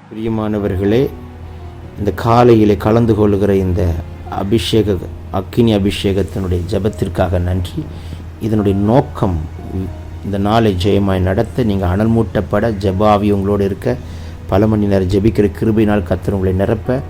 பிரியமானவர்களே, இந்த காலையிலே கலந்து கொள்கிற இந்த அக்கினி அபிஷேகத்தினுடைய ஜெபத்திற்காக நன்றி. இதனுடைய நோக்கம் இந்த நாளை ஜெயமாய் நடத்த, நீங்கள் அனல் மூட்டப்பட, ஜெபாவி உங்களோடு இருக்க, பல மணி நேரம் ஜெபிக்கிற கிருபையினால் கர்த்தர் உங்களை நிரப்ப,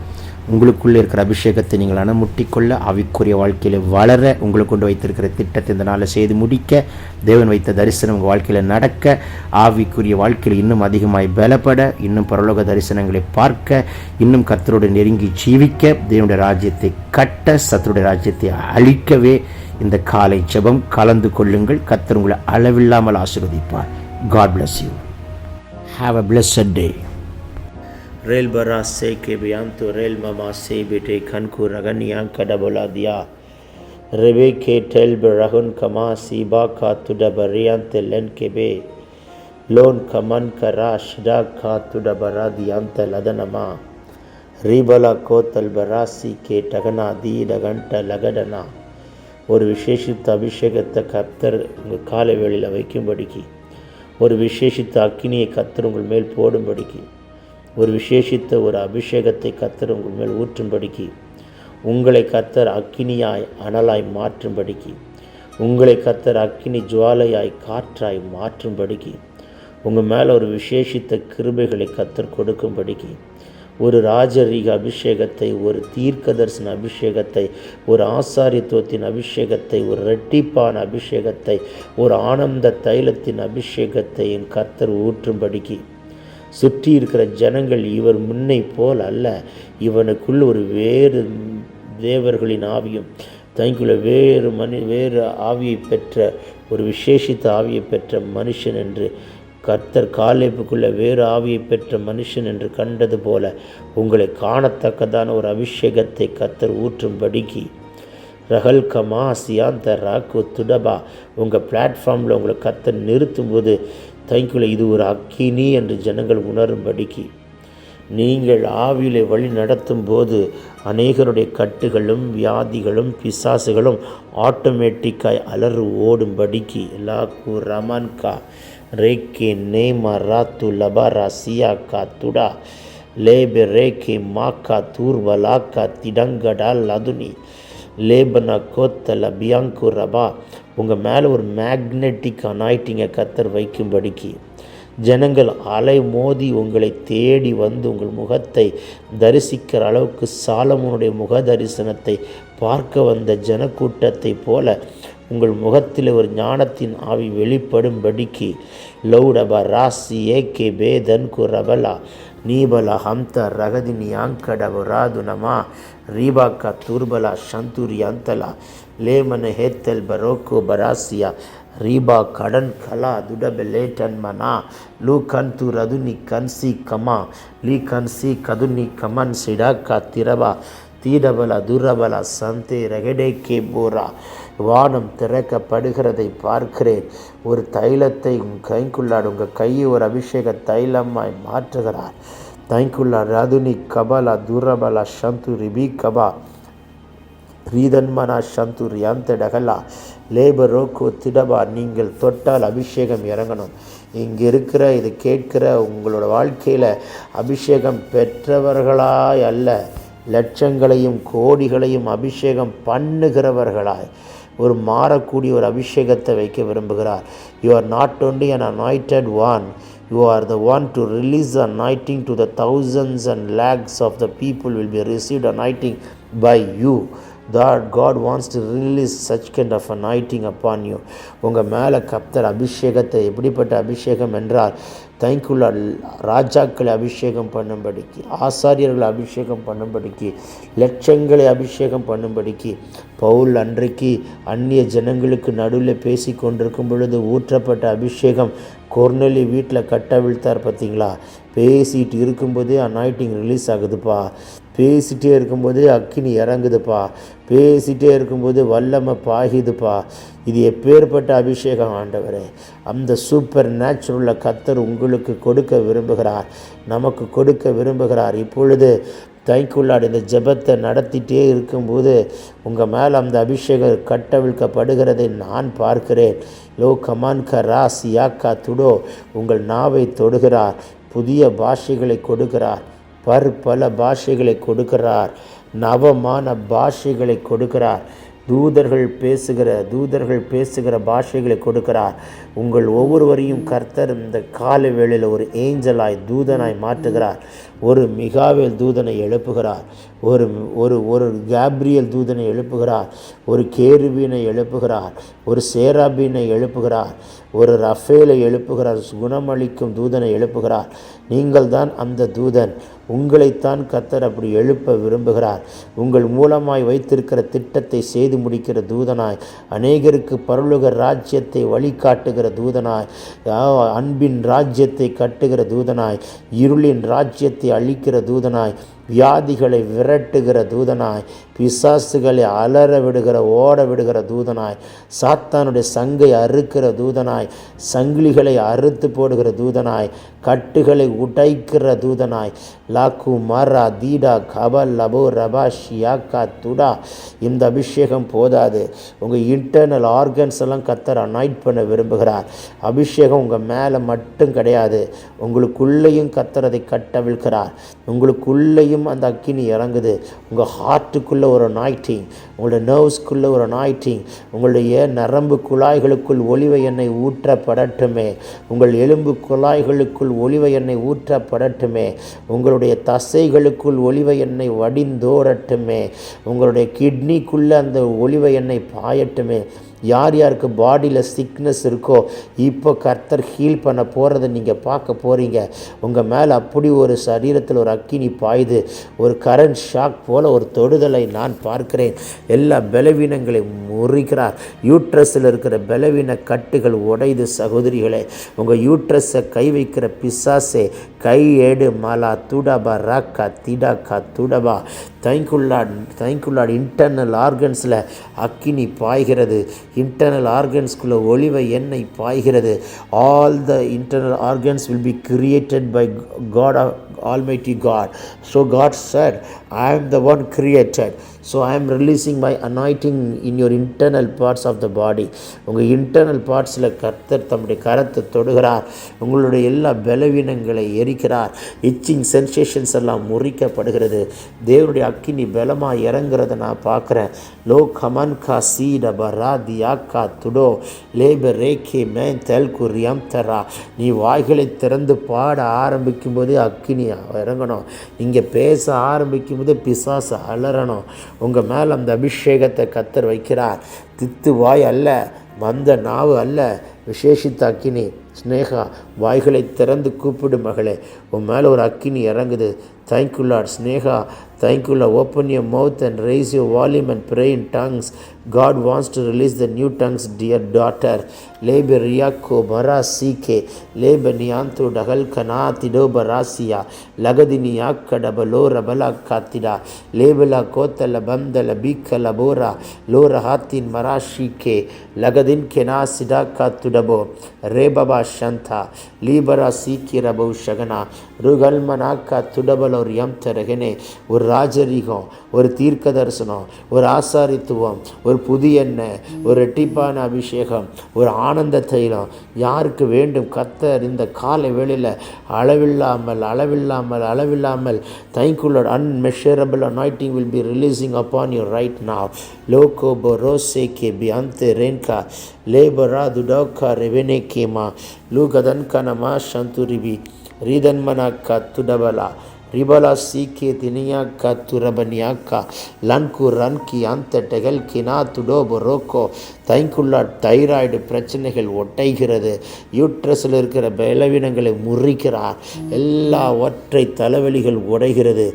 உங்களுக்குள்ளே இருக்கிற அபிஷேகத்தை நீங்கள் அனமுட்டிக்கொள்ள, ஆவிக்குரிய வாழ்க்கையில் வளர, உங்களுக்கு கொண்டு வைத்திருக்கிற திட்டத்தை இந்த நாளில் செய்து முடிக்க, தேவன் வைத்த தரிசனம் உங்கள் வாழ்க்கையில் நடக்க, ஆவிக்குரிய வாழ்க்கையில் இன்னும் அதிகமாய் பலப்பட, இன்னும் பரலோக தரிசனங்களை பார்க்க, இன்னும் கர்த்தரோடு நெருங்கி ஜீவிக்க, தேவனுடைய ராஜ்யத்தை கட்ட, சத்துருடைய ராஜ்யத்தை அழிக்கவே இந்த காலை ஜெபம் கலந்து கொள்ளுங்கள். கர்த்தர் உங்களை அளவில்லாமல் ஆசீர்வதிப்பார். God bless you. Have a blessed day. Rail बरा से के बयान तो रेल ममा से बेटे खन को रगनिया कड़ा बोला दिया रेबे के टेल बरहन कमा सीबा का तुडा बरियान ते लेन के बे लोन कमन करा शिदा का तुडा बरा दियान ते लदनमा रीबला को तल बरासी के टगना दी डगंट लगडना ஒரு விசேஷித்த அபிஷேகத்தை கர்த்தர் உங்கள் காலை வேளையில் வைக்கும்படிக்கு, ஒரு விசேஷித்த அக்கினியை கர்த்தர் உங்கள் மேல் போடும்படிக்கு, ஒரு விசேஷித்த ஒரு அபிஷேகத்தை கர்த்தர் உங்கள் மேல் ஊற்றும்படிக்கு, உங்களை கர்த்தர் அக்கினியாய் அனலாய் மாற்றும்படிக்கு, உங்களை கர்த்தர் அக்கினி ஜுவாலையாய் காற்றாய் மாற்றும்படிக்கு, உங்கள் மேலே ஒரு விசேஷித்த கிருபைகளை கர்த்தர் கொடுக்கும்படிக்கு, ஒரு ராஜரீக அபிஷேகத்தை, ஒரு தீர்க்க தரிசன அபிஷேகத்தை, ஒரு ஆசாரியத்துவத்தின் அபிஷேகத்தை, ஒரு இரட்டிப்பான அபிஷேகத்தை, ஒரு ஆனந்த தைலத்தின் அபிஷேகத்தை என் கர்த்தர் ஊற்றும்படிக்கு, சுற்றி இருக்கிற ஜனங்கள் இவர் முன்னை போல் அல்ல, இவனுக்குள் ஒரு வேறு தேவர்களின் ஆவியும் தங்கியுள்ள வேறு ஆவியை பெற்ற ஒரு விசேஷித்த ஆவியை பெற்ற மனுஷன் என்று கர்த்தர் காலேபுக்குள்ள வேறு ஆவியை பெற்ற மனுஷன் என்று கண்டது போல உங்களை காணத்தக்கதான ஒரு அபிஷேகத்தை கர்த்தர் ஊற்றும்படிக்கு, ரகல் கமா சியாந்த ராக்கு துடபா உங்கள் பிளாட்ஃபார்மில் உங்களை கர்த்தர் நிறுத்தும்போது தங்கிக்குள்ள இது ஒரு அக்கினி என்று ஜனங்கள் உணரும்படிக்கு, நீங்கள் ஆவியிலே வழி நடத்தும் போது அநேகருடைய கட்டுகளும் வியாதிகளும் பிசாசுகளும் ஆட்டோமேட்டிக்காய் அலறு ஓடும்படிக்கு, எல்லாக்கு ரமன்கா ரேக்கே நேமா ராத்து லபாரா சியா கா துடா லேபே ரேக்கே மாக்கா தூர்வலாக்கா திடங்கடா லதுனி லேபனா கோத்தல பியாங்கு ரபா உங்கள் மேலே ஒரு மேக்னெட்டிக் அனாய்ட்டிங்கை கர்த்தர் வைக்கும்படிக்கு, ஜனங்கள் அலை மோதி உங்களை தேடி வந்து உங்கள் முகத்தை தரிசிக்கிற அளவுக்கு சாலமோனுடைய முக தரிசனத்தை பார்க்க வந்த ஜனக்கூட்டத்தை போல உங்கள் முகத்தில் ஒரு ஞானத்தின் ஆவி வெளிப்படும்படிக்கு, லௌடபா ராசி ஏகே பேதன்கு ரபலா நீபலா ஹம்த ரகதினி ஆங்கடவு ராதுனமா ரீபாக்கா துர்பலா சந்தூரி அந்தலா லேமன ஹேத்தல் பரோக்கோ பராசியா ரீபா கடன் கலா துடபெலேட்டன் மனா லூ கன்து ரதுனி கன்சி கமா லீ கன்சி கதுனி கமன் சிடாக்கா திரபா தீடபல துரபல சந்தே ரகடே கே போரா வானம் திறக்கப்படுகிறதை பார்க்கிறேன். ஒரு தைலத்தை உங்கள் கைக்குள்ளாடு, உங்கள் கையை ஒரு அபிஷேக தைலமாய் மாற்றுகிறார். தைக்குள்ளார் ரதுனி கபலா துரபலா சந்து ரிபி கபா ரீதன்மனா சந்து ரியாந்த டகலா லேபரோக்கோ திடபா நீங்கள் தொட்டால் அபிஷேகம் இறங்கணும். இங்கே இருக்கிற இது கேட்கிற உங்களோட வாழ்க்கையில் அபிஷேகம் பெற்றவர்களாய் அல்ல, லட்சங்களையும் கோடிகளையும் அபிஷேகம் பண்ணுகிறவர்களாய் ஒரு மாறக்கூடிய ஒரு அபிஷேகத்தை வைக்க விரும்புகிறார். You are not only an anointed one, you are the one to release the anointing to the thousands and lakhs of the people will be received anointing by you. that God wants to release such kind of anointing upon you. உங்கள் மேலே கர்த்தர் அபிஷேகத்தை, எப்படிப்பட்ட அபிஷேகம் என்றால் தனிக்குள்ள ராஜாக்களை அபிஷேகம் பண்ணும்படிக்கு, ஆசாரியர்களை அபிஷேகம் பண்ணும்படிக்கு, லட்சங்களை அபிஷேகம் பண்ணும்படிக்கு. பவுல் அன்றைக்கு அந்நிய ஜனங்களுக்கு நடுவில் பேசி கொண்டிருக்கும் பொழுது ஊற்றப்பட்ட அபிஷேகம் கொர்நேலி வீட்டில் கட்டவிழ்த்தார். பார்த்தீங்களா? பேசிட்டு இருக்கும்போதே அனாயிட்டிங் ரிலீஸ் ஆகுதுப்பா, பேசிகிட்டே இருக்கும்போதே அக்கினி இறங்குதுப்பா, பேசிகிட்டே இருக்கும்போது வல்லமை பாயுதுப்பா. இது எப்பேற்பட்ட அபிஷேகம் ஆண்டவரே! அந்த சூப்பர் நேச்சுரலில் கர்த்தர் உங்களுக்கு கொடுக்க விரும்புகிறார், நமக்கு கொடுக்க விரும்புகிறார். இப்பொழுது தைக்குள்ளாடு இந்த ஜெபத்தை நடத்திட்டே இருக்கும்போது உங்கள் மேலே அந்த அபிஷேகம் கட்டவிழ்க்கப்படுகிறதை நான் பார்க்கிறேன். லோ கமான் க ராஸ் யாக்கா துடோ உங்கள் நாவை தொடுகிறார். புதிய பாஷைகளை கொடுக்கிறார். பற்பல பாஷைகளை கொடுக்கிறார். நவமான பாஷைகளை கொடுக்கிறார். தூதர்கள் பேசுகிற பாஷைகளை கொடுக்கிறார். உங்கள் ஒவ்வொருவரையும் கர்த்தர் இந்த கால வேளையில் ஒரு ஏஞ்சலாய் தூதனாய் மாற்றுகிறார். ஒரு மிகாவேல் தூதனை எழுப்புகிறார். ஒரு கேப்ரியல் தூதனை எழுப்புகிறார். ஒரு கேருபீனை எழுப்புகிறார். ஒரு சேராபீனை எழுப்புகிறார். ஒரு ரஃபேலை எழுப்புகிறார். குணமளிக்கும் தூதனை எழுப்புகிறார். நீங்கள் தான் அந்த தூதன். உங்களைத்தான் கர்த்தர் அப்படி எழுப்ப விரும்புகிறார். உங்கள் மூலமாய் வைத்திருக்கிற திட்டத்தை செய்து முடிக்கிற தூதனாய், அநேகருக்கு பரலோக ராஜ்யத்தை வழிகாட்டுகிற தூதனாய், அன்பின் ராஜ்யத்தை கட்டுகிற தூதனாய், இருளின் ராஜ்யத்தை அழிக்கிற தூதனாய், வியாதிகளை விரட்டுகிற தூதனாய், பிசாசுகளை அலற விடுகிற ஓட விடுகிற தூதனாய், சாத்தானுடைய சங்கை அறுக்கிற தூதனாய், சங்கிலிகளை அறுத்து போடுகிற தூதனாய், கட்டுகளை உடைக்கிற தூதனாய், லாக்கு மரா தீடா கபல் லபோ ரபா ஷியாக்கா துடா. இந்த அபிஷேகம் போதாது. உங்கள் இன்டர்னல் ஆர்கன்ஸ் எல்லாம் கர்த்தர் அனாய்ட் பண்ண விரும்புகிறார். அபிஷேகம் உங்கள் மேலே மட்டும் கிடையாது, உங்களுக்குள்ளேயும் கர்த்தர் அதை கட்டவிழ்கிறார். உங்களுக்குள்ளேயும் அந்த அக்கினி இறங்குது. உங்கள் ஹார்ட்டுக்குள்ளே ஒரு அனாய்டிங், உங்களுடைய நர்வ்ஸ்க்குள்ளே ஒரு அனாய்டிங், உங்களுடைய நரம்பு குழாய்களுக்குள் ஒலிவ எண்ணெய் ஊற்றப்படட்டுமே. உங்கள் எலும்பு குழாய்களுக்குள் ஒலிவ எண்ணெய் ஊற்றப்படட்டுமே. உங்களுடைய தசைகளுக்குள் ஒலிவ எண்ணெய் வடிந்தோடட்டுமே. உங்களுடைய கிட்னிக்குள்ளே அந்த ஒலிவ எண்ணெய் பாயட்டுமே. யார் யாருக்கு பாடியில் சிக்னஸ் இருக்கோ இப்போ கர்த்தர் ஹீல் பண்ண போகிறத நீங்கள் பார்க்க போகிறீங்க. உங்கள் மேலே அப்படி ஒரு சரீரத்தில் ஒரு அக்கினி பாயுது. ஒரு கரண்ட் ஷாக் போல் ஒரு தொடுதலை நான் பார்க்கிறேன். எல்லா பலவீனங்களை முறிக்கிறார். யூட்ரஸில் இருக்கிற பலவீன கட்டுகள் உடையுது. சகோதரிகளே, உங்கள் யூட்ரஸை கை வைக்கிற பிசாசே கை ஏடு மலா துடபா ராக்கா திடாக்கா துடபா. தேங்க்யூ. இன்டர்னல் ஆர்கன்ஸில் அக்கினி பாய்கிறது. இன்டர்னல் ஆர்கன்ஸ்குள்ளே ஒலிவ எண்ணெய் பாய்கிறது. All the internal organs will be created by God, Almighty God. So God said, I am the one created. So I am releasing my anointing in your internal parts of the body. உங்கள் internal பார்ட்ஸில் கர்த்தர் தம்முடைய கரத்தை தொடுகிறார். உங்களுடைய எல்லா பலவீனங்களை எரிக்கிறார். Itching sensations எல்லாம் முறிக்கப்படுகிறது. தேவனுடைய அக்கினி பலமாக இறங்குறத நான் பார்க்குறேன். லோ கமன் கா சீட பரா தியாக்கா துடோ லேப ரேக்கே மேன் தெல்கு ரியம் தரா. நீ வாய்களை திறந்து பாட ஆரம்பிக்கும் போதே அக்கினி இறங்கணும். இங்கே பேச ஆரம்பிக்கும் போதே பிசாசு அலறணும். உங்கள் மேலே அந்த அபிஷேகத்தை கர்த்தர் வைக்கிறார். தித்து வாய் அல்ல, மந்த நாவு அல்ல, விசேஷித்த அக்கினி. ஸ்னேகா, வாய்களை திறந்து கூப்பிடு மகளே. உன் மேலே ஒரு அக்கினி இறங்குது. Thank you Lord. Sneha, thank you Lord. Open your mouth and raise your volume and pray in tongues. God wants to release the new tongues, dear daughter. Lebe riyako marasike lebe nianto dagal kana tido barasia lagadini akkada balora bala katida lebela kota la banda la bika la bora lora hatin marashike lagadin kena sida katudabo rebaba shanta libera sikira bau shagana rugal manaka tudabalo yamtaragene. ஒரு ராஜரீகம், ஒரு தீர்க்க தரிசனம், ஒரு ஆசாரித்துவம், ஒரு புதிய எண்ணெய், ஒரு ரெட்டிப்பான அபிஷேகம், ஒரு ஆனந்த தைலம் யாருக்கு வேண்டும்? கர்த்தர் இந்த காலை வேளையில் அளவில்லாமல் thankful unmeasurable anointing will be releasing upon you right now. Loko boroseke biante renka lebara dudoka revenekema lugadankanama shanturibi ridanmanaka tudabala ரிபலா சீக்கே தினியாக்கா துரபனியாக்கா லன்கு ரன்கி அந்த டெகல் கினா துடோபோ ரோக்கோ. தைங்குள்ளா தைராய்டு பிரச்சனைகள் ஒட்டைகிறது. யூட்ரஸில் இருக்கிற பலவீனங்களை முறிக்கிறார். எல்லா ஒற்றை தலைவலிகள் உடைகிறது.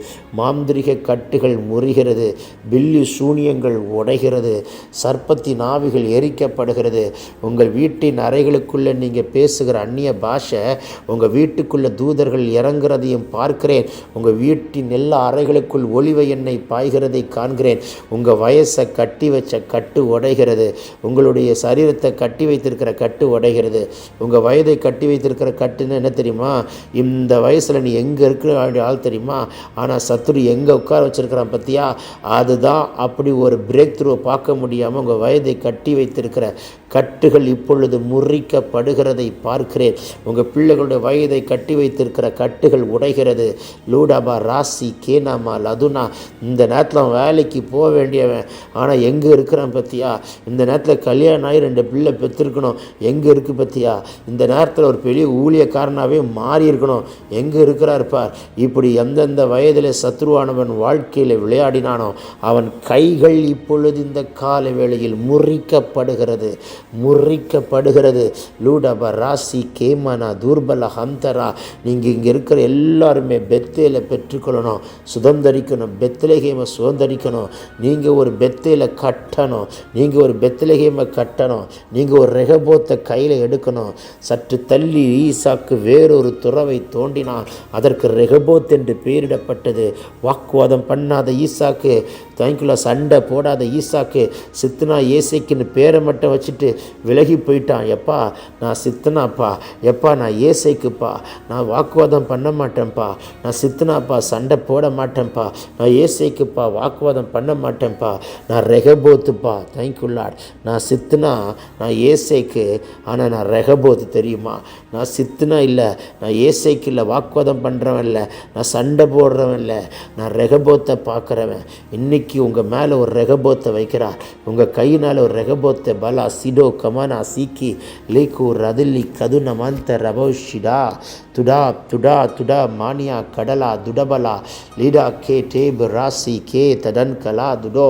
மாந்திரிக கட்டுகள் முறிகிறது. பில்லி சூனியங்கள் உடைகிறது. சர்ப்பத்தின் ஆவிகள் எரிக்கப்படுகிறது. உங்கள் வீட்டின் அறைகளுக்குள்ளே நீங்கள் பேசுகிற அந்நிய பாஷை உங்கள் வீட்டுக்குள்ளே தூதர்கள் இறங்குறதையும் பார்க்கிறேன். உங்கள் வீட்டின் எல்லா அறைகளுக்குள் ஒளிவ எண்ணெய் பாய்கிறதை காண்கிறேன். உங்கள் வயசை கட்டி வச்ச கட்டு உடைகிறது. உங்களுடைய சரீரத்தை கட்டி வைத்திருக்கிற கட்டு உடைகிறது. உங்கள் வயதை கட்டி வைத்திருக்கிற கட்டுன்னு என்ன தெரியுமா? இந்த வயசில் நீ எங்கே இருக்கிற ஆள் தெரியுமா? ஆனால் சத்துரு எங்கே உட்கார வச்சுருக்கிறான் பற்றியா? அதுதான் அப்படி ஒரு பிரேக் த்ரூ பார்க்க முடியாமல் உங்கள் வயதை கட்டி வைத்திருக்கிற கட்டுகள் இப்பொழுது முறிக்கப்படுகிறதை பார்க்கிறேன். உங்கள் பிள்ளைகளுடைய வயதை கட்டி வைத்திருக்கிற கட்டுகள் உடைகிறது. லூடாபா ராசி கேனாமா லதுனா. இந்த நேரத்தில் வேலைக்கு போக வேண்டியவன், ஆனால் எங்கே இருக்கிறான் பற்றியா? இந்த நேரத்தில் கல்யாணம் ஆகி 2 பிள்ளை பெற்றிருக்கணும், எங்கே இருக்குது பற்றியா? இந்த நேரத்தில் ஒரு பெரிய ஊழியக்காரனாகவே மாறி இருக்கணும், எங்கே இருக்கிறார் பார். இப்படி எந்தெந்த வயதில் சத்ருவானவன் வாழ்க்கையில் விளையாடினானோ அவன் கைகள் இப்பொழுது இந்த கால வேளையில் முறிக்கப்படுகிறது. லூடபா ராசி கேமனா துர்பல ஹந்தரா. நீங்கள் இங்கே இருக்கிற எல்லாருமே பெத்தேலை பெற்றுக்கொள்ளணும், சுதந்திரிக்கணும். பெத்லகேமை சுதந்திரிக்கணும். நீங்கள் ஒரு பெத்தேலை கட்டணும். நீங்கள் ஒரு பெத்லகேமை கட்டணும். நீங்கள் ஒரு ரெகபோத்தை கையில் எடுக்கணும். சற்று தள்ளி ஈசாக்கு வேறொரு துறவை தோண்டினான். அதற்கு ரெகபோத் என்று பெயரிடப்பட்டது. வாக்குவாதம் பண்ணாத ஈசாக்கு, தேங்க்யூலா, சண்டை போடாத ஈசாக்கு சித்தனா ஏசைக்குன்னு பேரை மட்டும் வச்சுட்டு விலகி போயிட்டான். எப்பா நான் சித்தனாப்பா, எப்பா நான் ஏசைக்குப்பா, நான் வாக்குவாதம் பண்ண மாட்டேன்ப்பா, நான் சித்தனாப்பா, சண்டை போட மாட்டேன்ப்பா, நான் ஏசைக்குப்பா, வாக்குவாதம் பண்ண மாட்டேன்ப்பா, நான் ரெகபோத்துப்பா. தேங்க்யூலாட். நான் சித்தனா, நான் ஏசைக்கு, ஆனால் நான் ரெகபோத்து தெரியுமா? நான் சித்தனா இல்லை, நான் ஏசைக்கு இல்லை, வாக்குவாதம் பண்ணுறவன் இல்லை, நான் சண்டை போடுறவன் இல்லை, நான் ரெகபோத்தை பார்க்குறவன். இன்றைக்கி உங்கள் மேலே ஒரு ரெகபோத்தை வைக்கிறார். உங்கள் கையினால் ஒரு ரெகபோத்தை பலா சிடோ கமானா சீக்கி லேக்கு ரதில்லி கதுன மந்த ரபோஷிடா துடா துடா துடா மானியா கடலா துடபலா லீடா கே டேப் ராசி கே தடன் கலா துடோ.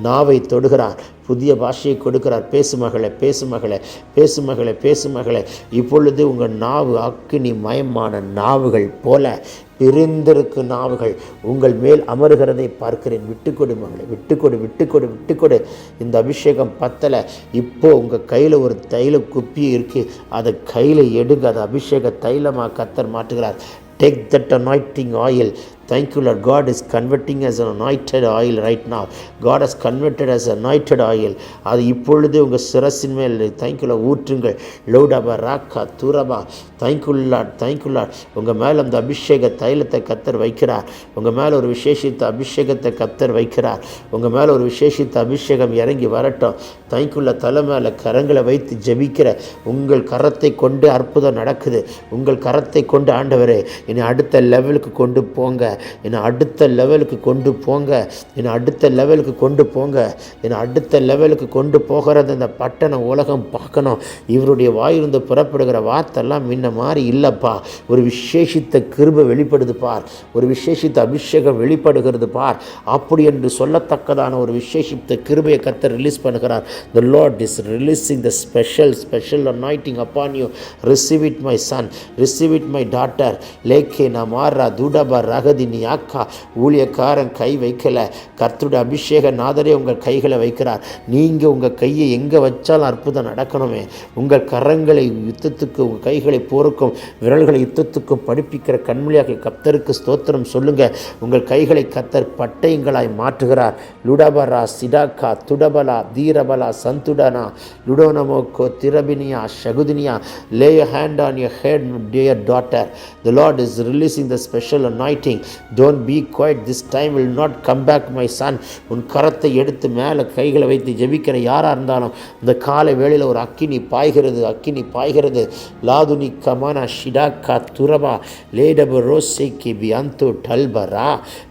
நாவை தொடுகிறார், புதிய பாஷையை கொடுக்கிறார். பேசு மகளே, பேசு மகளே, பேசு மகளே, பேசு மகளே. இப்பொழுது உங்கள் நாவு அக்கினி மயமான நாவுகள் போல பிரிந்திருக்கு நாவுகள் உங்கள் மேல் அமருகிறதை பார்க்கிறேன். விட்டுக்கொடு மகளே, விட்டுக்கொடு, விட்டுக்கொடு, விட்டுக்கொடு. இந்த அபிஷேகம் பத்தலை. இப்போ உங்கள் கையில் ஒரு தைல குப்பி இருக்குது, அதை கையில் எடுங்க. அதை அபிஷேக தைலமாக கர்த்தர் மாற்றுகிறார். Take that anointing oil. Thank you, Lord. God is converting as an anointed oil right now. God has converted as anointed oil. அது இப்பொழுது உங்கள் சிரசின் மேல் தேங்க்யூலா ஊற்றுங்கள். லோடாபா ராக்கா தூரபா. தேங்க்யூல்லா, தேங்க்யூல்லா. உங்கள் மேலே அந்த அபிஷேக தைலத்தை கர்த்தர் வைக்கிறார். உங்கள் மேலே ஒரு விசேஷித்த அபிஷேகத்தை கர்த்தர் வைக்கிறார். உங்கள் மேலே ஒரு விசேஷித்த அபிஷேகம் இறங்கி வரட்டும். தேங்க்யூல்லா. தலை மேலே கரங்களை வைத்து ஜெபிக்கிற உங்கள் கரத்தை கொண்டு அற்புதம் நடக்குது. உங்கள் கரத்தை கொண்டு ஆண்டவரே என்னை அடுத்த லெவலுக்கு கொண்டு போங்க, என்னை அடுத்த லெவலுக்கு கொண்டு போங்க, என்னை அடுத்த லெவலுக்கு கொண்டு போங்க, என்னை அடுத்த லெவலுக்கு கொண்டு போகிறது. இந்த பட்டணம் உலகம் பார்க்கணும். இவருடைய வாயிலிருந்து புறப்படுகிற வார்த்தைலாம் முன்ன மாதிரி இல்லைப்பா. ஒரு விசேஷித்த கிருபை வெளிப்படுது பார், ஒரு விசேஷித்த அபிஷேகம் வெளிப்படுகிறது பார். அப்படி என்று சொல்லத்தக்கதான ஒரு விசேஷித்த கிருபையை கர்த்தர் ரிலீஸ் பண்ணுகிறார். The Lord is releasing the special anointing upon you. Receive it my son, receive it my daughter. லேக்கே நமாரா துடபா ரகதினி ஆக்கா. ஊழியக்காரன் கை வைக்கலை, கர்த்தருடைய அபிஷேக நாதரே உங்கள் கைகளை வைக்கிறார். நீங்கள் உங்கள் கையை எங்கே வச்சாலும் அற்புதம் நடக்கணுமே. உங்கள் கரங்களை யுத்தத்துக்கு, உங்கள் கைகளை போருக்கும், விரல்களை யுத்தத்துக்கும் படிப்பிக்கிற கண்மொழியாக கர்த்தருக்கு ஸ்தோத்திரம் சொல்லுங்கள். உங்கள் கைகளை கர்த்தர் பட்டயங்களாய் மாற்றுகிறார். லுடபரா சிடாக்கா துடபலா தீரபலா சந்துடனா லுடோனமோக்கோ திரபினியா ஷகுதினியா. Lay your hand on your head, dear daughter. The Lord is releasing the special anointing. Don't be quiet. This time will not come back, my son. உன் கரத்தை எடுத்து மேலே கைகளை வைத்து ஜெபிக்கிற யாராக இருந்தாலும் இந்த காலை வேளையில் ஒரு அக்கினி பாய்கிறது, அக்கினி பாய்கிறது. லாதுனி கமானா ஷிடாக்கா துரபா லேடப ரோசேக்கி பியந்தோ டல்பரா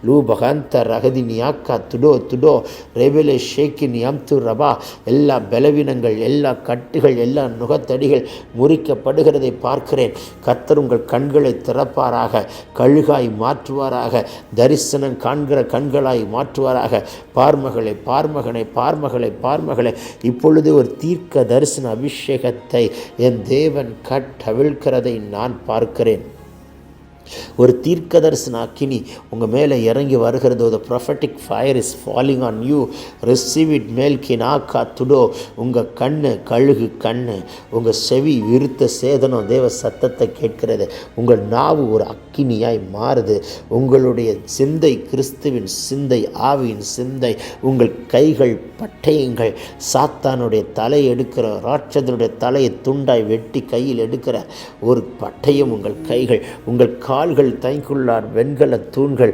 லூபகந்த ரகதினியாக்கா துடோ துடோ ரெபெலே ஷேக்கி நியம்து ரபா. எல்லா பலவீனங்கள், எல்லா கட்டுகள், எல்லா நுகத்தடிகள் முறிக்கப்படுகிறதை பார்க்கிறேன். கர்த்தர் உங்கள் கண்களை திறப்பாராக, கழுகாய் மாற்றுவாராக, தரிசனம் காண்கிற கண்களாய் மாற்றுவாராக. பார்மகளே, பார்மகனை, பார்மகளை, பார்மகளை. இப்பொழுது ஒரு தீர்க்க தரிசன அபிஷேகத்தை என் தேவன் கட்டவிழ்கிறதை நான் பார்க்கிறேன். ஒரு தீர்க்கதரிசன அக்கினி உங்கள் மேலே இறங்கி வருகிறது. The prophetic fire is falling on you. Receive it. மேல்கினாக்கா துடோ. உங்கள் கண்ணு கழுகு கண்ணு, உங்கள் செவி விருத்த சேதனம் தேவ சத்தத்தை கேட்கிறது. உங்கள் நாவு ஒரு அக்கினியாய் மாறுது. உங்களுடைய சிந்தை கிறிஸ்துவின் சிந்தை, ஆவியின் சிந்தை. உங்கள் கைகள் பட்டயங்கள், சாத்தானுடைய தலை எடுக்கிற, ராட்சதனுடைய தலையை துண்டாய் வெட்டி கையில் எடுக்கிற ஒரு பட்டயம் உங்கள் கைகள். உங்கள் கால்கள் தைக்குள்ளார் வெண்கல தூண்கள்.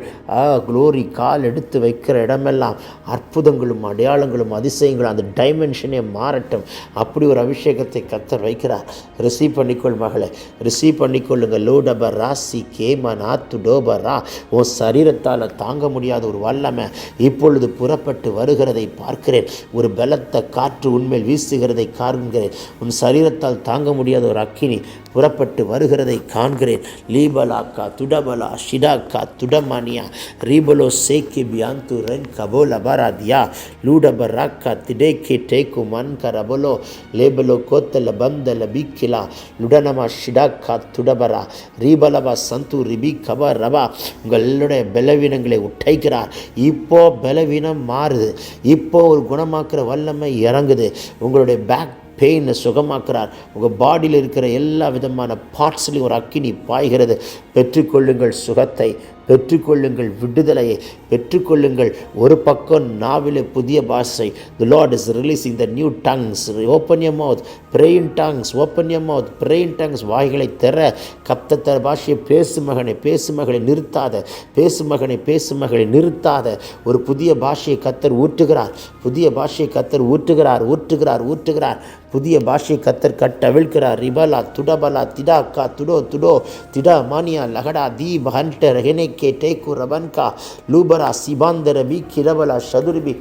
குளோரி கால் எடுத்து வைக்கிற இடமெல்லாம் அற்புதங்களும் அடையாளங்களும் அதிசயங்களும் அந்த டைமென்ஷனே மாறட்டும். அப்படி ஒரு அபிஷேகத்தை கர்த்தர் வைக்கிறார். ரிசீவ் பண்ணிக்கொள் மகளே, ரிசீவ் பண்ணிக்கொள்ளுங்க. லோடபர் ராசி கேமனா துடோபரா. உன் சரீரத்தால் தாங்க முடியாத ஒரு வல்லமை இப்பொழுது புறப்பட்டு வருகிறதை பார்க்கிறேன். ஒரு பலத்த காற்று உன்மேல் வீசுகிறதை காண்கிறேன். உன் சரீரத்தால் தாங்க முடியாத ஒரு அக்கினி புறப்பட்டு வருகிறதை காண்கிறேன். லீபலாக்கா துடபலா ஷிடாக்கா துடமானியா ரீபலோ சேக்கி பியாந்து ரென் கபோல பராதியா லூடபராக்கா திடேக்கி டேக்கு மன்கரபலோ லேபலோ கோத்தல பந்தல பிக்கிலா லுடனமா ஷிடாக்கா துடபரா ரீபலவா சந்து ரிபி கபா ரபா. உங்களுடைய பலவீனங்களை உடைக்கிறார். இப்போ பலவீனம் மாறுது. இப்போ ஒரு குணமாக்குற வல்லமை இறங்குது. உங்களுடைய பேக் பெயினை சுகமாக்குறார். உங்கள் பாடியில் இருக்கிற எல்லா விதமான பார்ட்ஸ்லையும் ஒரு அக்கினி பாய்கிறது. பெற்றுக்கொள்ளுங்கள் சுகத்தை, பெற்றுக்கொள்ளுங்கள் விடுதலையை, பெற்றுக்கொள்ளுங்கள். ஒரு பக்கம் நாவிலே புதிய பாஷை. The Lord is releasing the new tongues. Open your mouth, pray in tongues. Open your mouth, pray in tongues. வாய்களை திற, கப்தத்தர பாஷையை பேசு மகனை, பேசு மகளை நிறுத்தாத, பேசு மகனை, பேசு மகளை நிறுத்தாத. ஒரு புதிய பாஷையை கர்த்தர் ஊற்றுகிறார். புதிய பாஷையை கர்த்தர் ஊற்றுகிறார், ஊற்றுகிறார், ஊற்றுகிறார். புதிய பாஷை கர்த்தர் கட்டவிழ்கிறார். ரிபலா துடபலா திடாக்கா துடோ துடோ திடா மானியா லகடா தீப் ஹண்டர் ஹெனேக்கே டேக்கு ரபன்கா லூபரா சிபாந்தர பி கிரபலா சதுர்பி.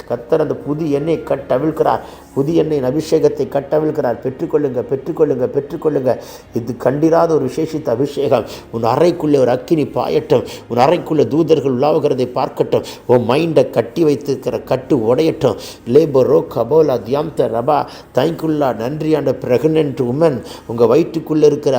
கர்த்தர் அந்த புது எண்ணெய் கட்டவிழ்கிறார். புதிய எண்ணெயின் அபிஷேகத்தை கட்டவிழ்கிறார். பெற்றுக்கொள்ளுங்க, பெற்றுக்கொள்ளுங்க, பெற்றுக்கொள்ளுங்க. இது கண்டிராத ஒரு விசேஷித்த அபிஷேகம். உன் அறைக்குள்ளே ஒரு அக்கினி பாயட்டும். உன் அறைக்குள்ளே தூதர்கள் உலாவுகிறதை பார்க்கட்டும். உன் மைண்டை கட்டி வைத்திருக்கிற கட்டு உடையட்டும். லேபோ ரோ கபோலா தியாம்த ரபா தைக்குள்ளா. நன்றியாண்ட பிரெக்னென்ட் உமன், உங்கள் வயிற்றுக்குள்ளே இருக்கிற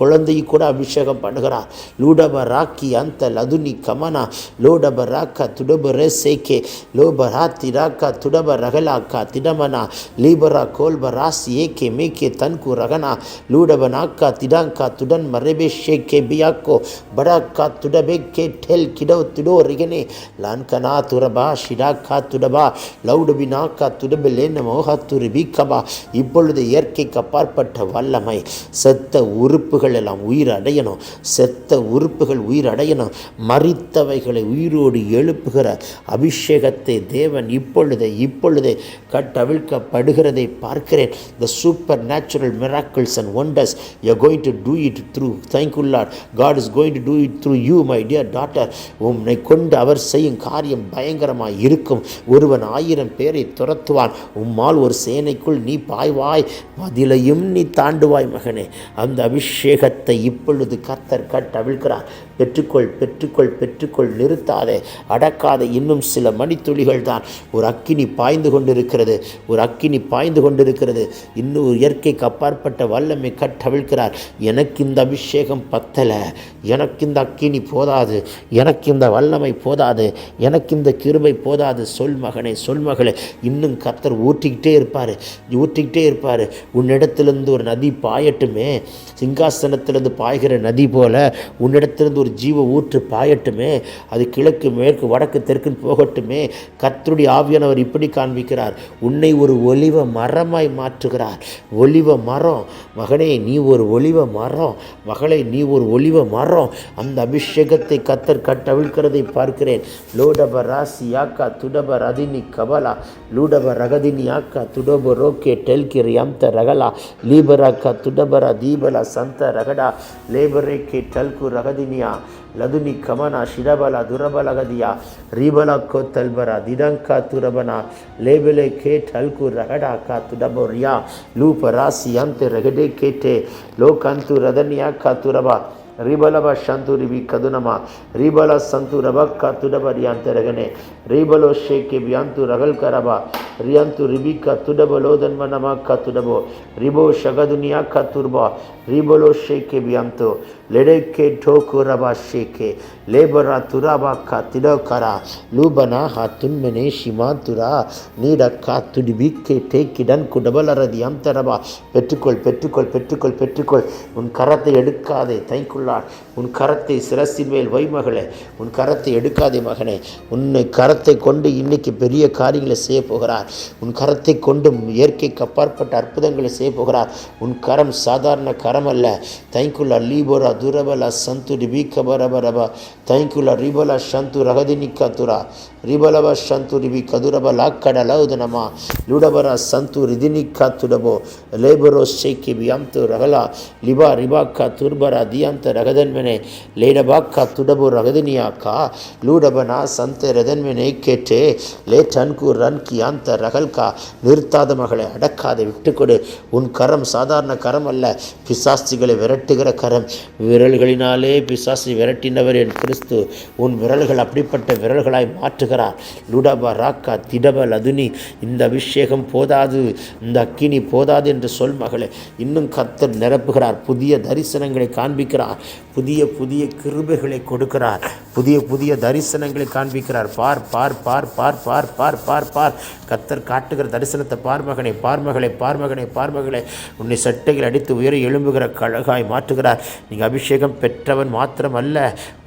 குழந்தையை கூட அபிஷேகம் பண்ணுகிறார். லூடப ராக்கி அந்த லதுனி கமனா லோடப ராக்கா துடப ரே சேகே லோபரா திராக்கா துடப ரகலாக்கா திடமனா லீபரா கோல்ப ராசி ஏகே மேகே தன்கு ரகனா லூடபனாக்கா திடாங்கா துடன் மரபே ஷேகே பியாக்கோ படாக்கா துடபேக்கே டெல் கிடோ துடோ ரிகனே லான்கனா துரபா ஷிடாக்கா துடபா லவுடுபினாக்கா துடபிலேன மோகா துரிபிகபா. இப்பொழுது இயற்கைக்கு அப்பாற்பட்ட வல்லமை. செத்த உறுப்புகள் எல்லாம் உயிர் அடையணும். செத்த உறுப்புகள் உயிர் அடையணும். மரித்தவைகளை உயிரோடு எழுப்புகிற அபிஷேகத்தை தேவன் இப்பொழுதே கட்டவிழ்க்கப்படுகிறதை பார்க்கிறேன். The supernatural miracles and wonders, you are going to do it through. Thank you Lord. God is going to do it through you, my dear daughter. உம்மை கொண்டு அவர் செய்யும் காரியம் பயங்கரமாய் இருக்கும். ஒருவன் 1000 பேரை துரத்துவான். உம்மால் ஒரு சேனைக்குள் நீ பாய்வாய், மதிலையும் நீ தாண்டுவாய் மகனே. அந்த அபிஷேகத்தை இப்பொழுது கர்த்தர் கட்டவிழ்க்கிறார். பெற்றுக்கொள், பெற்றுக்கொள், பெற்றுக்கொள். நிறுத்தாதே, அடக்காதே. இன்னும் சில மணித்துளிகள் தான். ஒரு அக்கினி பாய்ந்து கொண்டிருக்கிறது. ஒரு அக்கினி பாய்ந்து கொண்டிருக்கிறது. இன்னும் இயற்கைக்கு அப்பாற்பட்ட வல்லமை கட்டவிழ்க்கிறார். எனக்கு இந்த அபிஷேகம் பத்தலை, எனக்கு இந்த அக்கினி போதாது, எனக்கு இந்த வல்லமை போதாது, எனக்கு இந்த கிருபை போதாது. சொல் மகனே, சொல் மகளே. இன்னும் கர்த்தர் ஊற்றிக்கிட்டே இருப்பார், ஊற்றிக்கிட்டே இருப்பார். உன்னிடத்திலிருந்து ஒரு நதி பாயட்டுமே. சிங்காசனத்திலிருந்து பாய்கிற நதி போல உன்னிடத்திலிருந்து ஒரு ஜீவ ஊற்று பாயட்டுமே. அது கிழக்கு மேற்கு வடக்கு தெற்குன்னு போகட்டுமே. கர்த்தருடைய ஆவியானவர் இப்படி காண்பிக்கிறார். உன்னை ஒரு ஒலிவ மரமாய் மாற்றுகிறார். ஒலிவ மரம் மகனே, நீ ஒரு ஒலிவ மரம். மகளே, நீ ஒரு ஒலிவ மரம். அந்த அபிஷேகத்தை கர்த்தர் கட்டவிழ்க்கிறதை பார்க்கிறேன். லோடப ராசி யாக்கா துடப ரதினி கபலா லூடப ரகதினி யாக்கா துடப ரோக்கே டெல்கிரி அம்த ரகலா லீபராக்கா துடபரா தீபலா சந்த ரகடா லேபரேக்கே டல்கு ரகதினியா லதுனி கமனா ஷிடபலா துரபலகதியா ரீபலா கோத்தல்பரா திடங்கா துரபனா லேபலே கே டல்கு ரகடா கா துடபோரியா லூப ராசி அந்த ரகடே கேட்டே லோகந்து ரதனியா கா துரபா ರಿಬಲಬ ಶಂತು ರಿಬಿ ಕದುನಮ ರಿಬಲ ಸಂತು ರಬಕ್ಕ ತುಡಬ ರಿಯಾಂತ ರಗನೆ ರಿಬಲೋ ಶೇಕೆ ಬಿಯಾಂತು ರಗಲ್ ಕರಬ ರಿಯಂತು ರಿಬಿಕ ತುಡಬಲೋದನ್ಮ ನಮಕ್ಕ ತುಡಬೋ ರಿಬೋ ಶಗದುನಿಯಾ ಕತುರ್ಬ ರಿಬಲೋ ಶೇಕೆ ಬಿಯಾಂತು ಲೆಡೆಕ್ಕೆ ಠೋಕು ರಬ ಶೇಕೆ ಲೇಬರ ತುರಬಕ್ಕ ತಿಡಕರ ಲೂಬನ ತುನ್ಮೆನೆ ಶಿಮಾಂತುரா நீடக்கா துடிபிக்கே டேக்கிடன் குடபலரதி அந்தரபா பெற்றுக்கொள் பெற்றுக்கொள் பெற்றுக்கொள் பெற்றுக்கொள். உன் கரத்தை எடுக்காதே தைக்குள்ளார். உன் கரத்தை சிரசின் மேல் வை மகளே. உன் கரத்தை எடுக்காதே மகனே. உன்னை கரத்தை கொண்டு இன்னைக்கு பெரிய காரியங்களை செய்ய போகிறார். உன் கரத்தை கொண்டு இயற்கைக்கு அப்பாற்பட்ட அற்புதங்களை செய்ய போகிறார். உன் கரம் சாதாரண கரம் அல்ல. தைக்குள்ளா லீபோரா துரபலா சந்து டிபிகபரபரபா தைக்குள்ளா ரிபலா சந்து ரகதினிக்கா துரா ರಿಬಲವ ಶಂತು ರಿಬಿ ಕದುರಬ ಲಾಕ್ಕಡಲೌದನಮ ಲುಡಬರ ಸಂತು ರಿದಿನಿಕ್ಕ ತುಡಬೋ ಲೇಬರೋ ಶೇಕಿ ಬಿಯಾಂತು ರಗಲ ಲಿಬಾ ರಿಬಾಕ್ಕ ತುರ್ಬರ ದಿಯಾಂತ ರಗದನ್ಮೆನೆ ಲೇಡಬಾಕ್ಕ ತುಡಬೋ ರಗದಿನಿಯಾಕ ಲೂಡಬನ ಸಂತೆ ರದನ್ಮೆನೆ கேட்டே லே டன்கு ரன் கியாந்த ரகல்கா. நிறுத்தாத மகளை அடக்காതെ விட்டுக்கொடு. உன் கரம் சாதாரண கரம் அல்ல. பிசாசிகளை விரட்டுகிற கரம். விரல்களினாலே பிசாசி விரட்டினவர் என் கிறிஸ்து. உன் விரல்கள் அப்படிப்பட்ட விரல்களாய் மாற்றுகிறார். லுடப ராக்கா திடப லதுனி. இந்த அபிஷேகம் போதாது, இந்த அக்கினி போதாது என்று சொல் மகளே. இன்னும் கர்த்தர் நிரப்புகிறார். புதிய தரிசனங்களை காண்பிக்கிறார். புதிய புதிய கிருபைகளை கொடுக்கிறார். புதிய புதிய தரிசனங்களை காண்பிக்கிறார். பார் பார் பார் பார் பார் பார் பார் பார். கர்த்தர் காட்டுகிற தரிசனத்தை பார்மகனை பார்மகளை பார்மகனை பார்மகளை. உன்னை சட்டைகள் அடித்து உயர எழும்புகிற கழகாய் மாற்றுகிறார். நீங்கள் அபிஷேகம் பெற்றவன் மாத்திரம் அல்ல,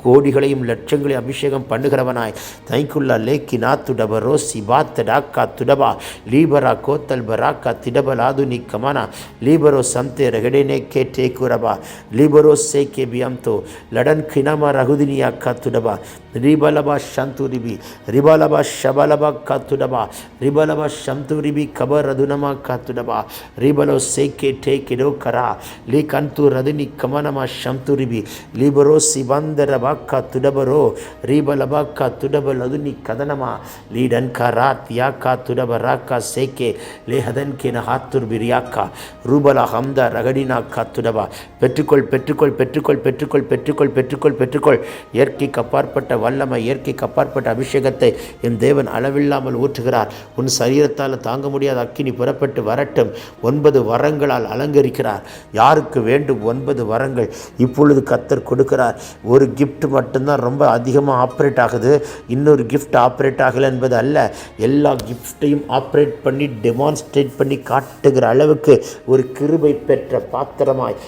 கோடிகளையும் லட்சங்களையும் அபிஷேகம் பண்ணுகிறவனாய். தைக்குள்ளா லேக்கி நாத்துடப ரோசி பாத்த டாக்கா துடபா லீபரா கோத்தல் பராக்கா திடபலாது நீ கமானா லீபரோ சந்தே ரகடேனே கேட்டே குரபா லீபரோ சேகே பியம்தோ லடன் கினமா ரகுதினியா காத்துடபா ரிபலபா சந்துரிபி ரிபலபா ஷபலபா காத்துடபா ரிபலபா சந்துரிபி கபர் ரதுனமா காத்துடபா ரிபலோ சேகே டே கிடோ கரா லீ கந்து ரதுனி கமனமா சந்துரிபி லீபரோ சிவந்தரபா துடபரோ ரீபலபாக்கா துடபல் அதுனி கதனமா லீடன் கராத் யாக்கா துடபராக்கா சேக்கே லேஹதன் கேன ஹாத்துர் பிரியாக்கா ரூபலா ஹம்தா ரகடினாக்கா துடபா. பெற்றுக்கொள் பெற்றுக்கொள் பெற்றுக்கொள் பெற்றுக்கொள் பெற்றுக்கொள் பெற்றுக்கொள் பெற்றுக்கொள். இயற்கைக்கு அப்பாற்பட்ட வல்லமை, இயற்கைக்கு அப்பாற்பட்ட அபிஷேகத்தை என் தேவன் அளவில்லாமல் ஊற்றுகிறார். உன் சரீரத்தால் தாங்க முடியாத அக்கினி புறப்பட்டு வரட்டும். 9 வரங்களால் அலங்கரிக்கிறார். யாருக்கு வேண்டும் 9 வரங்கள் இப்பொழுது கர்த்தர் கொடுக்கிறார். ஒரு கிஃப்ட் மட்டும்தான் ரொம்ப அதிகமாக ஆப்ரேட் ஆகுது. இன்னொரு கிஃப்ட் ஆப்ரேட் ஆகலை என்பது அல்ல. எல்லா கிஃப்டையும் ஆப்ரேட் பண்ணி டெமான்ஸ்ட்ரேட் பண்ணி காட்டுகிற அளவுக்கு ஒரு கிருபை பெற்ற பாத்திரமாய்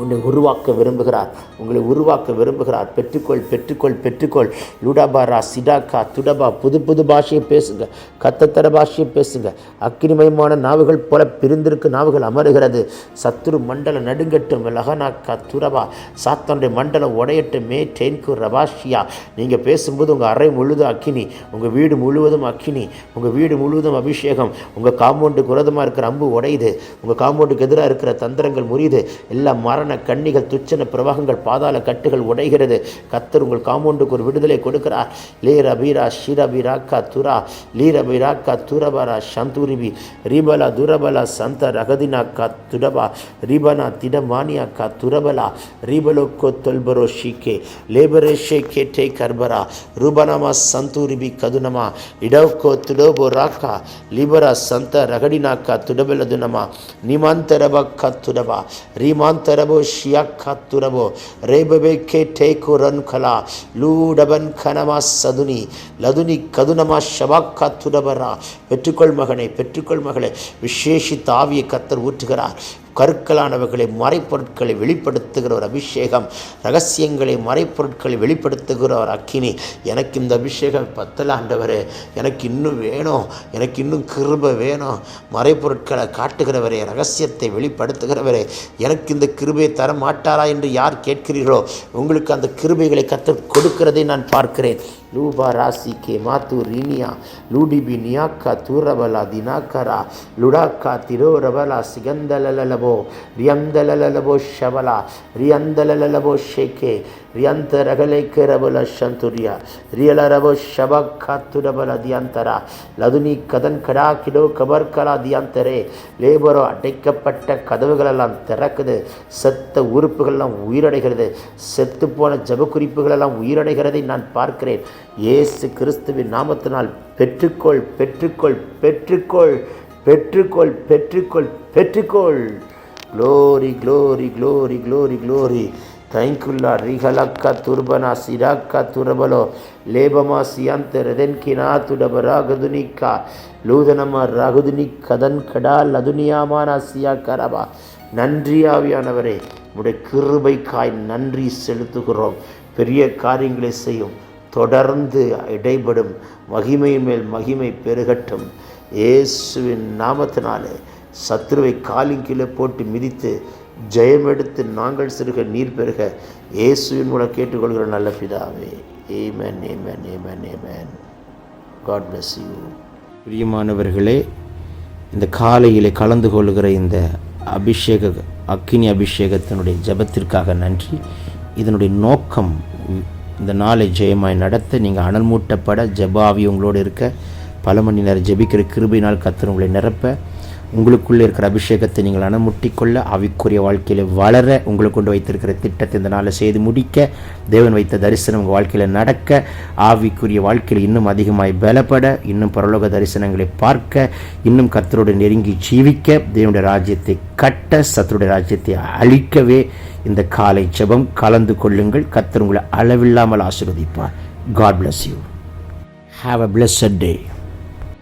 உன்னை உருவாக்க விரும்புகிறார். உங்களை உருவாக்க விரும்புகிறார். பெற்றுக்கொள் பெற்றுக்கொள் பெற்றுக்கொள். லுடபாரா சிடாக்கா துடபா. புது புது பாஷையை பேசுங்க. கத்தத்தர பாஷையை பேசுங்க. அக்கினிமயமான நாவுகள் போல பிரிந்திருக்கு நாவுகள் அமருகிறது. சத்துரு மண்டல நடுங்கட்டும். லகனாக்கா துரபா. சாத்தானுடைய மண்டலம் உடையட்டும். மே டென்கு ரபாஷியா. நீங்கள் பேசும்போது உங்கள் அறை முழுதும் அக்கினி, உங்கள் வீடு முழுவதும் அக்கினி, உங்கள் வீடு முழுவதும் அபிஷேகம். உங்கள் காம்பவுண்டுக்கு விரோதமாக இருக்கிற அம்பு உடையுது. உங்கள் காம்பவுண்டுக்கு எதிராக இருக்கிற தந்திரங்கள் முறியுது. எல்லாம் மரண கண்ணிகள் துச்சன பிரவாகங்கள் பாதாள கட்டுகள் உடைகிறது. கர்த்தர் உங்கள் காம்பவுண்டுக்கு ஒரு விடுதலை கொடுக்கிறார். லேரபீரா ஷிரபிராக்கா துரா லீரபிராக்கா துரபரா சந்தூரிபி ரிபலா துரபலா சந்த ரகதினாக்கா துடபா ரிபனா திடமானியாக்கா துரபலா ரிபலோக்கோ தொல்பரோ ஷிகே லேபரே ஷேகே டே கர்பரா ரூபனமா சந்தூரிபி கதுனமா இடோக்கோ துடோபோ ராக்கா லிபரா சந்த ரகடினாக்கா துடபலதுனமா நிமாந்தரபக்கா துடபா ரீமாந்தரபோ ஷியாக்கா துரபோ ரேபபே கே டேகோ ரன் கலா லூடபன் கனமா சதுனி லதுனி கதுனமா ஷபாக்கா துடபரா. பெற்றுக்கொள் மகனை பெற்றுக்கொள் மகளே. விசேஷித்த ஆவியை கர்த்தர் ஊற்றுகிறார். கருக்களானவர்களை மறைப்பொருட்களை வெளிப்படுத்துகிற ஒரு அபிஷேகம். ரகசியங்களை மறைப்பொருட்களை வெளிப்படுத்துகிற ஒரு அக்கினி. எனக்கு இந்த அபிஷேகம் பத்தல ஆண்டவரே. எனக்கு இன்னும் வேணும். எனக்கு இன்னும் கிருபை வேணும். மறைப்பொருட்களை காட்டுகிறவரே, ரகசியத்தை வெளிப்படுத்துகிறவரே, எனக்கு இந்த கிருபையை தர மாட்டாரா என்று யார் கேட்கிறீர்களோ உங்களுக்கு அந்த கிருபைகளை கர்த்தர் கொடுக்கிறதை நான் பார்க்கிறேன். லூபா ராசி கே மாத்து ரீனியா லூடிபி நியாக்கா தூரபலா தினாக்கரா லுடாக்கா திரோரபலா சிகந்தலலபோ ரியந்தலலபோ ஷபலா ரியந்தலலபோ ஷேகே ரியந்த ரகலை கேரபல சந்துரியா ரியலரபோ ஷபக்காத்துடபல தியந்தரா லதுனி கதன் கடா கிடோ கபர்கலா தியந்தரே லேபரோ அடைக்கப்பட்ட கதவுகளெல்லாம் திறக்குது. செத்த உறுப்புகளெல்லாம் உயிரடைகிறது. செத்து போன ஜபக்குறிப்புகளெல்லாம் உயிரடைகிறதை நான் பார்க்கிறேன். இயேசு கிறிஸ்துவின் நாமத்தினால் பெற்றுக்கொள் பெற்றுக்கொள் பெற்றுக்கொள் பெற்றுக்கொள் பெற்றுக்கொள் பெற்றுக்கொள். Glory glory glory glory glory. தேங்க்யூல்லா ரிகலக்கா துர்பனா சிராக்கா துரபலோ லேபமா சியாந்த ரெதன்கினா துடப ராகதுனிக்கா லூதனமா ராகுதுனி கதன் கடா லதுனியாமானா சியா கரபா. நன்றி ஆவியானவரே, உடைய கிருபைக்காய் நன்றி செலுத்துகிறோம். பெரிய காரியங்களை செய்யும். தொடர்ந்து இடைபடும். மகிமை மேல் மகிமை பெருகட்டும். இயேசுவின் நாமத்தினாலே சத்துருவை காலின் கீழே போட்டு மிதித்து ஜெயமெடுத்து நாங்கள் சிறுக நீர் பெருக இயேசுவின் மூலம் கேட்டுக்கொள்கிற நல்ல பிதாவே. ஆமென் ஆமென் ஆமென் ஆமென். God bless you. பிரியமானவர்களே, இந்த காலையிலே கலந்து கொள்கிற இந்த அக்கினி அபிஷேகத்தினுடைய ஜெபத்திற்காக நன்றி. இதனுடைய நோக்கம் இந்த நாளை ஜெயமாய் நடத்த, நீங்கள் அனல் மூட்டப்பட, ஜெபாவி உங்களோடு இருக்க, பல மணி நேரம் ஜெபிக்கிற கிருபையினால் கர்த்தர் உங்களை நிரப்ப, உங்களுக்குள்ளே இருக்கிற அபிஷேகத்தை நீங்கள் அனமுட்டிக்கொள்ள, ஆவிக்குரிய வாழ்க்கையில் வளர, உங்களை கொண்டு வைத்திருக்கிற திட்டத்தை இந்த நாளில் செய்து முடிக்க, தேவன் வைத்த தரிசனம் உங்கள் வாழ்க்கையில் நடக்க, ஆவிக்குரிய வாழ்க்கையில் இன்னும் அதிகமாய் பலப்பட, இன்னும் பரலோக தரிசனங்களை பார்க்க, இன்னும் கர்த்தரோடு நெருங்கி ஜீவிக்க, தேவனுடைய ராஜ்யத்தை கட்ட, சத்துருடைய ராஜ்யத்தை அழிக்கவே இந்த காலை ஜெபம் கலந்து கொள்ளுங்கள். கர்த்தர் உங்களை அளவில்லாமல் ஆசீர்வதிப்பார். God bless you. Have a blessed day.